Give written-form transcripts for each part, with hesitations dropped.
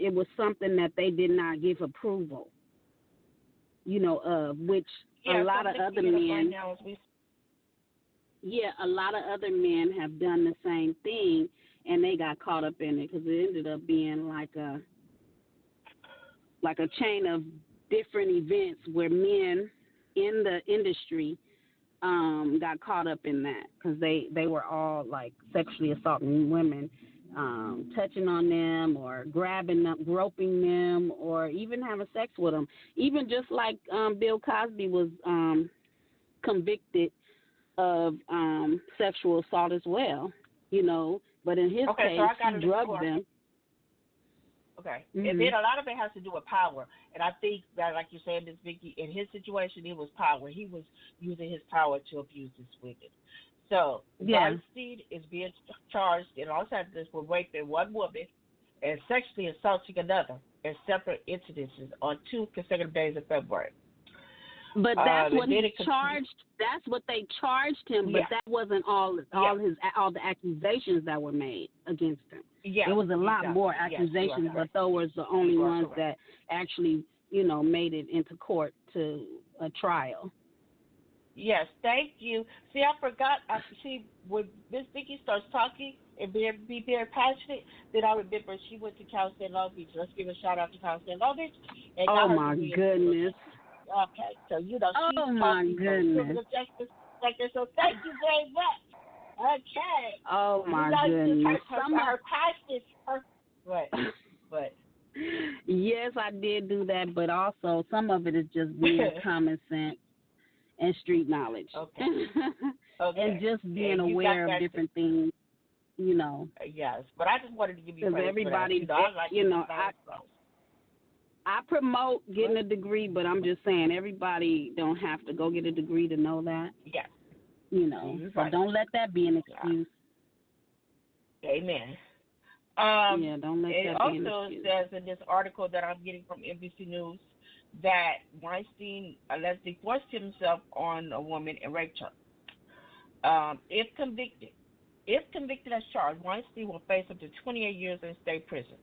it was something that they did not give approval, of which a Yeah, lot so of other looking it up right men, now as we. yeah, a lot of other men have done the same thing, and they got caught up in it because it ended up being like a chain of different events where men in the industry got caught up in that because they were all like sexually assaulting women, touching on them or grabbing them, groping them, or even having sex with them. Even just like Bill Cosby was convicted of sexual assault as well, But in his Okay, so case, I he got it drugged for. them. Okay, and Hmm. then a lot of it has to do with power, and I think that, like you said, Miss Vicky, in his situation, it was power. He was using his power to abuse this women. So Yeah. Weinstein is being charged in Los Angeles with raping one woman and sexually assaulting another in separate incidences on 2 consecutive days in February. But that's And what then he it continued. charged. That's what they charged him. But Yeah, that wasn't all yeah, all the accusations that were made against him. It yes, was a lot more exactly. Yes, you are accusations, but correct. those were the only You are ones correct. that actually, made it into court to a trial. Yes, thank you. See, I forgot. See, when Miss Vicky starts talking and be very passionate, then I remember she went to Cal State Long Beach. Let's give a shout out to Cal State Long Beach and Oh got her my degree in civil goodness. justice. Okay, so she Oh taught my me some goodness. criminal justice sector. So thank you very much. Okay, Oh you my know, just goodness. Some her passion. Her what? What? Yes, I did do that, but also some of it is just being common sense and street knowledge, Okay, and okay, just being and you got aware of that. different things, you know, Yes, but I just wanted to give you because praise for that. everybody, I like to be I nice. So. I promote getting a degree, but I'm just saying everybody don't have to go get a degree to know that, Yes, you're So right. don't let that be an Yeah. excuse. Amen. Yeah, don't let It that be an also excuse. says in this article that I'm getting from NBC News that Weinstein allegedly forced himself on a woman and raped her. If convicted as charged, Weinstein will face up to 28 years in state prison.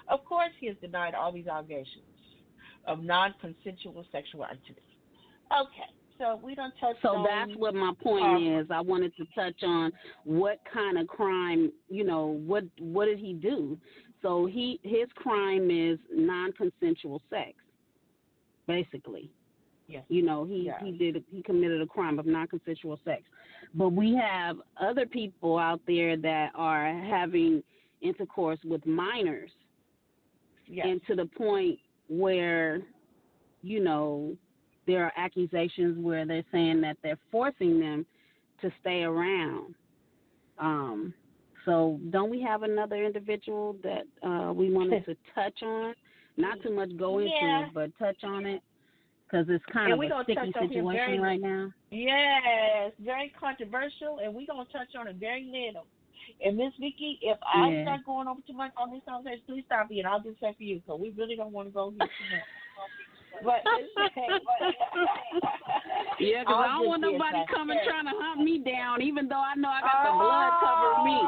Of course, he has denied all these allegations of non-consensual sexual activity. Okay, so we don't touch So that's on. what my point Um, is. I wanted to touch on what kind of crime, what did he do? So his crime is non-consensual sex, basically. yes, yes, He committed a crime of non-consensual sex. But we have other people out there that are having intercourse with minors, yes. and to the point where, you know, there are accusations where they're saying that they're forcing them to stay around. Um, so don't we have another individual that we wanted to touch on? Not too much go into Yeah, it, but touch on it because it's kind and of we're a gonna touch sticky on him situation very, right now. yes, very controversial, and we're gonna touch on it very little. And Miss Vicky, if I Yeah. start going over too much on this conversation, please stop me, and I'll just say for you, because we really don't want to go here too much. But Yeah, 'cause I don't want nobody coming trying to hunt me down, even though I know I got the blood covering me.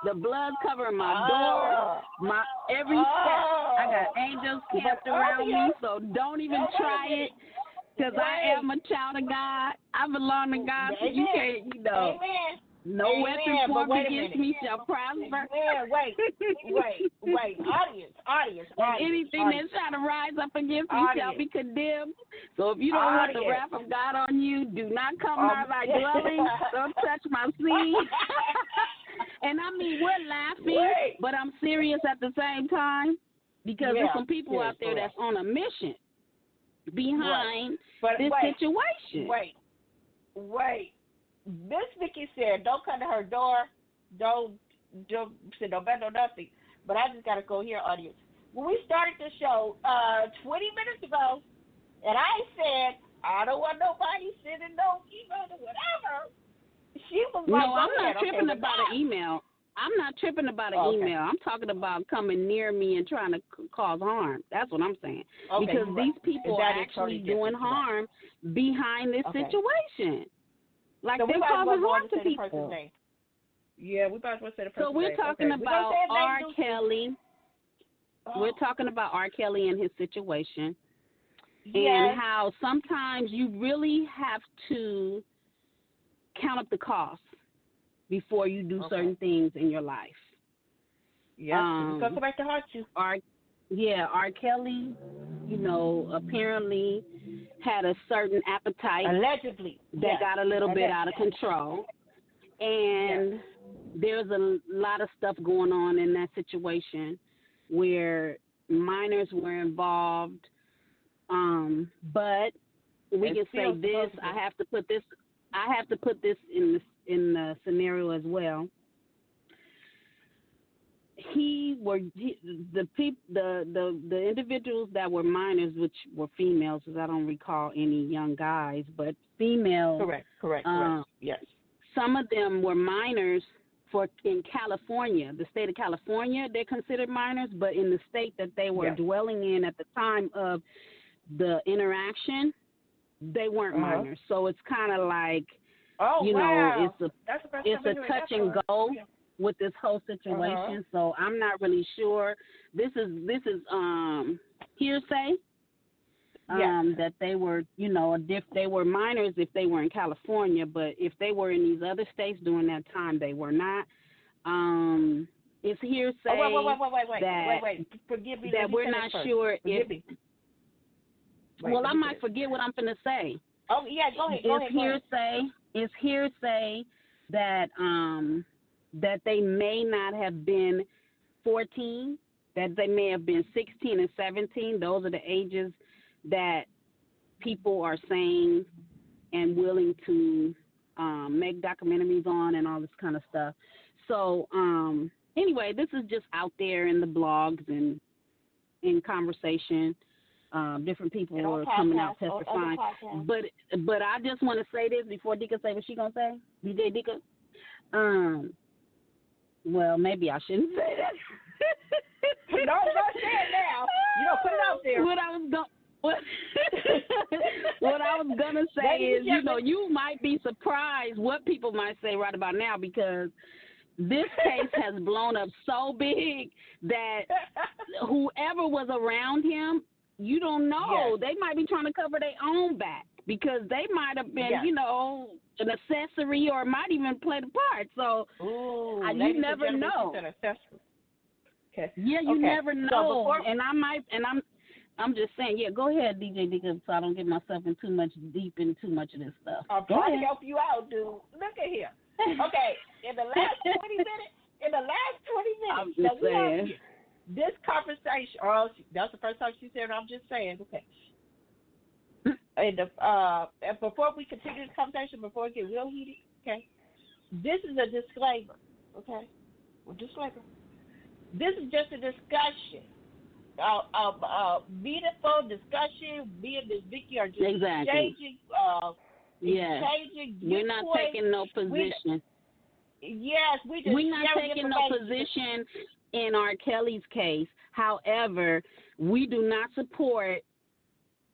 The blood's covering my door, my every step. I got angels camped around me, so don't even try it. Because I am a child of God. I belong to God, so you can't, Amen. no weapon Amen. But formed wait a against minute. me shall prosper. Yeah, wait. Audience. And anything that try to rise up against me shall be condemned. So if you don't want the wrath of God on you, do not come nigh thy dwelling. Don't touch my seed. And I mean, we're laughing, but I'm serious at the same time because there's some people out there that's on a mission behind this situation. Wait. Miss Vicky said, "Don't come to her door. Don't say no bad, no nothing." But I just gotta go here, audience. When we started the show 20 minutes ago, and I said I don't want nobody sending no email or whatever, she was like, "No, I'm not tripping about an email. I'm not tripping about an email. I'm talking about coming near me and trying to cause harm. That's what I'm saying. Because these people are actually doing harm behind this situation. Like so they're causing harm to people. Yeah, we might as well say the person's So we're talking about R. Kelly. We're talking about R. Kelly and his situation, Yes. and how sometimes you really have to count up the costs before you do certain things in your life. Yes, it's going to come back to haunt you. R. Kelly, apparently had a certain appetite. Allegedly. That got a little bit out of control. And there's a lot of stuff going on in that situation where minors were involved. But we can say this, I have to put this in the scenario as well. The individuals that were minors, which were females, because I don't recall any young guys, but females. Correct. Yes. Some of them were minors in California, the state of California. They're considered minors, but in the state that they were dwelling in at the time of the interaction, they weren't minors. So it's kind of like, it's a touch and go with this whole situation. So I'm not really sure. This is hearsay. That they were, if they were minors if they were in California, but if they were in these other states during that time, they were not. It's hearsay. Wait. Forgive me. That we're not sure if. Well, I might forget what I'm going to say. Oh yeah, go ahead. It's hearsay that that they may not have been 14, that they may have been 16 and 17. Those are the ages that people are saying and willing to make documentaries on and all this kind of stuff. So anyway, this is just out there in the blogs and in conversation. Different people are coming out testifying. But I just want to say this before Dika say what she gonna say. DJ Dika. Well, maybe I shouldn't say that. No, don't say it now. Put it out there. What I was gonna say is, you might be surprised what people might say right about now, because this case has blown up so big that whoever was around him, you don't know. They might be trying to cover their own back, because they might have been, an accessory, or might even play the part. So you never know. Okay. Yeah, you never know. I'm just saying, go ahead, DJ Dika, so I don't get myself in too much of this stuff. I'm trying to help you out, dude. Look at here. Okay, in the last 20 minutes, that we have here, this conversation, that's the first time she said it, I'm just saying, okay. And before we continue this conversation, before it gets real heated, okay, this is a disclaimer, okay? Disclaimer. This is just a discussion. Meaningful discussion. Me and Ms. Vicky are just exchanging. We're not taking no position. We're not taking no position in R. Kelly's case. However, we do not support,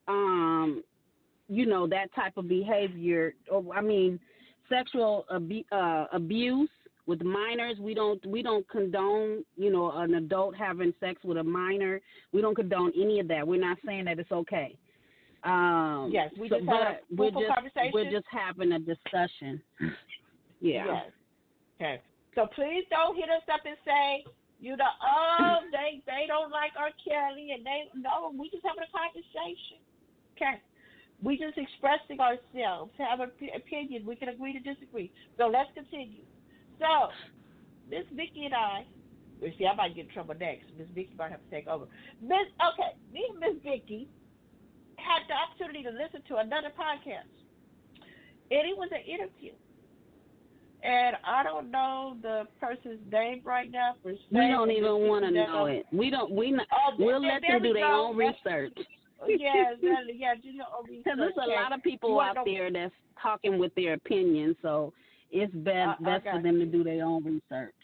that type of behavior. Sexual abuse with minors. We don't condone, an adult having sex with a minor. We don't condone any of that. We're not saying that it's okay. We're just having a discussion. Yeah. Yes. Okay. So please don't hit us up and say, they don't like R. Kelly, and we just having a conversation. Okay. We just expressing ourselves, have an opinion. We can agree to disagree. So let's continue. So, Miss Vicky and I, I might get in trouble next. Miss Vicky might have to take over. Me and Miss Vicky had the opportunity to listen to another podcast, and it was an interview. And I don't know the person's name right now. We don't even want to know it. We'll let them do their own research. Yes. Because there's a lot of people out there that's talking with their opinions, so it's best for them to do their own research.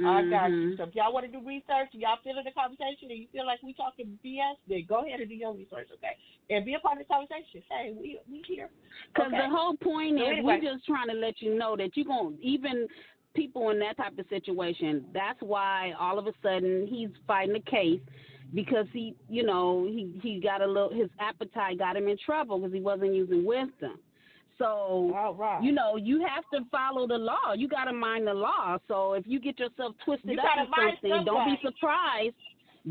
I got you. So if y'all want to do research, y'all feeling the conversation, and you feel like we talking BS, then go ahead and do your research, okay? And be a part of the conversation. Hey, we here. Because the whole point is we're just trying to let you know that you're going to, even people in that type of situation, that's why all of a sudden he's fighting a case. because he got a little, his appetite got him in trouble because he wasn't using wisdom. So, you have to follow the law. You got to mind the law. So if you get yourself twisted up in something, don't be surprised.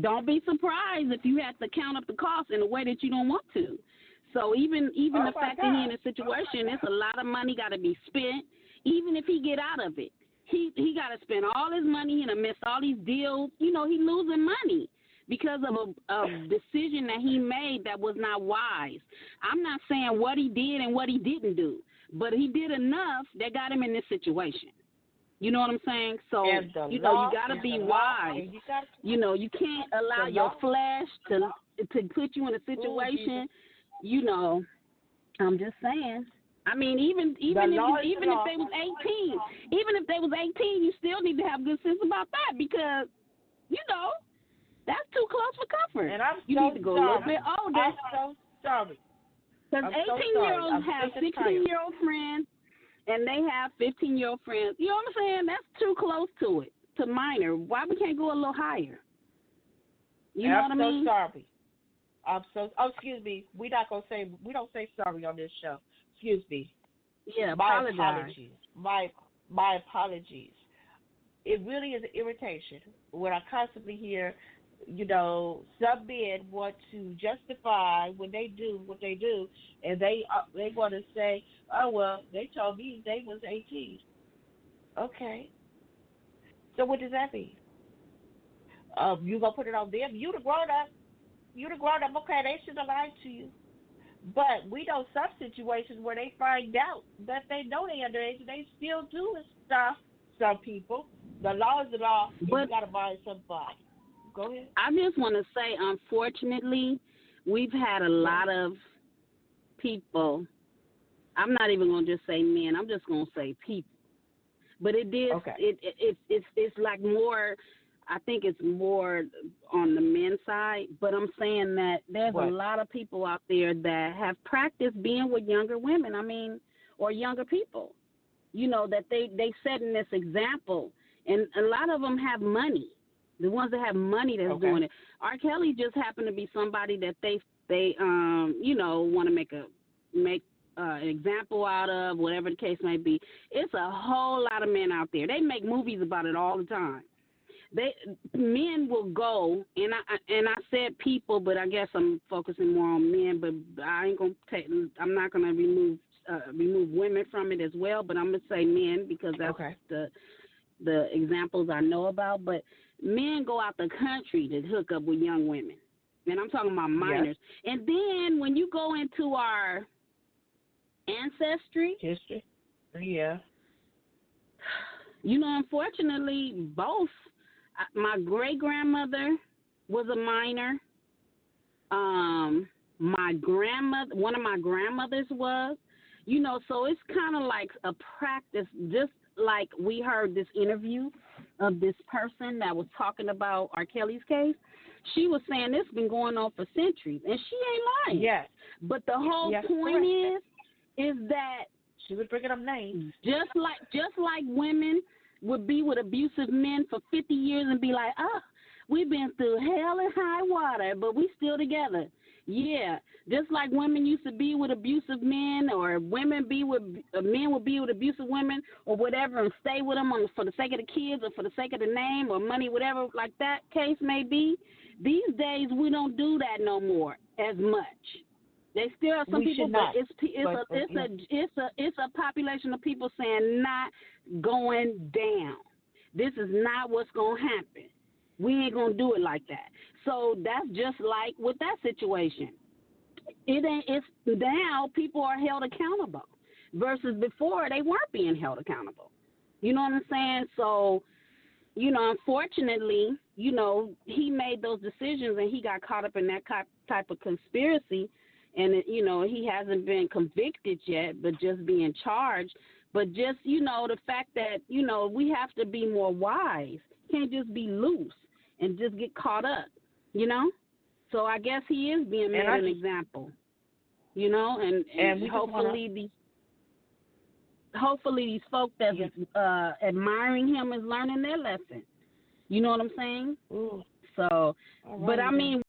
Don't be surprised if you have to count up the cost in a way that you don't want to. So even the fact that he in a situation, it's a lot of money got to be spent. Even if he get out of it, he got to spend all his money. He done missed all these deals. He losing money because of a decision that he made that was not wise. I'm not saying what he did and what he didn't do, but he did enough that got him in this situation. You know what I'm saying? So, you got to be wise. You can't allow your flesh to put you in a situation. I'm just saying. I mean, even if they was 18, you still need to have good sense about that because, that's too close for comfort. And you need to go a little bit older. I'm so sorry. Because 18-year-olds have 16-year-old friends, and they have 15-year-old friends. You know what I'm saying? That's too close to it, to minor. Why we can't go a little higher? You know what I mean? I'm so sorry. Excuse me. We don't say sorry on this show. Excuse me. Yeah, my apologies. My apologies. It really is an irritation when I constantly hear, some men want to justify when they do what they do, and they want to say, oh, well, they told me they was 18. Okay. So what does that mean? You going to put it on them? You the grown up. Okay, they should have lied to you. But we know some situations where they find out that they know they underage and they still do stuff. Some people. The law is the law. But you got to mind somebody. Go ahead. I just want to say, unfortunately, we've had a lot of people. I'm not even going to just say men. I'm just going to say people. But it is. Okay. It's like more. I think it's more on the men's side. But I'm saying that there's a lot of people out there that have practiced being with younger women. I mean, or younger people. That they setting this example, and a lot of them have money. The ones that have money that's doing it. R. Kelly just happened to be somebody that they want to make an example out of, whatever the case may be. It's a whole lot of men out there. They make movies about it all the time. Men will go, and I said people, but I guess I'm focusing more on men. But I'm not gonna remove women from it as well. But I'm gonna say men because that's the examples I know about. But men go out the country to hook up with young women, and I'm talking about minors. Yes. And then when you go into our ancestry, history, unfortunately, both. My great grandmother was a minor. One of my grandmothers was. So it's kind of like a practice, just like we heard this interview of this person that was talking about R. Kelly's case. She was saying this has been going on for centuries, and she ain't lying. Yes. But the whole point is that she was bringing up names. Just like women would be with abusive men for 50 years and be like, we've been through hell and high water, but we still together. Yeah, just like women used to be with abusive men, or men would be with abusive women, or whatever, and stay with them for the sake of the kids, or for the sake of the name, or money, whatever, like that case may be. These days, we don't do that no more as much. They still have some people, but it's a population of people saying not going down. This is not what's gonna happen. We ain't gonna do it like that. So that's just like with that situation. It's now people are held accountable versus before they weren't being held accountable. You know what I'm saying? So, unfortunately, he made those decisions and he got caught up in that type of conspiracy. And, he hasn't been convicted yet, but just being charged. But just, the fact that, we have to be more wise. Can't just be loose and just get caught up, So I guess he is being made an example, and hopefully these folk that's admiring him is learning their lesson. You know what I'm saying? Ooh. So, All but righty I then. mean,